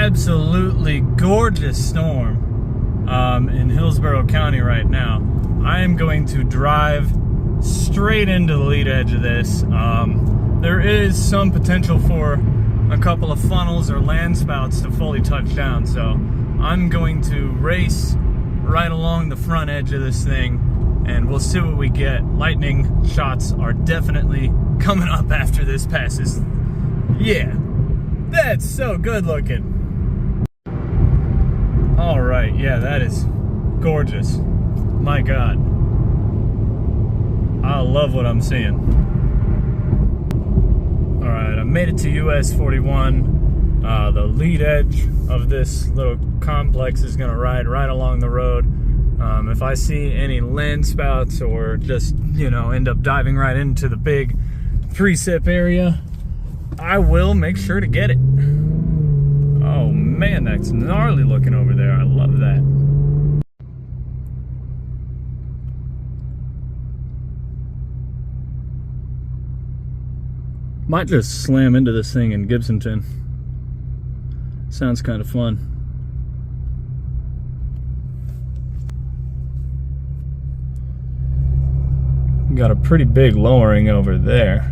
absolutely gorgeous storm in Hillsborough County right now. I am going to drive straight into the lead edge of this. There is some potential for a couple of funnels or land spouts to fully touch down, so I'm going to race right along the front edge of this thing and we'll see what we get. Lightning shots are definitely coming up after this passes. Yeah, that's so good looking. All right, yeah, that is gorgeous. My God, I love what I'm seeing. All right, I made it to US 41. The lead edge of this little complex is gonna ride right along the road. If I see any land spouts or just, end up diving right into the big precip area, I will make sure to get it. Oh man, that's gnarly looking over there. I love that. Might just slam into this thing in Gibsonton. Sounds kind of fun. Got a pretty big lowering over there.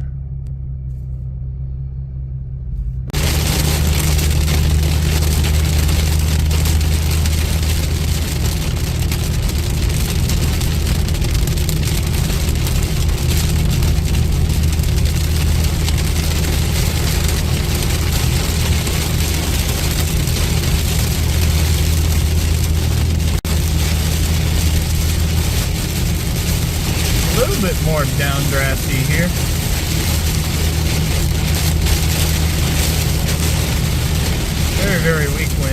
A little bit more downdrafty here. Very, very weak wind.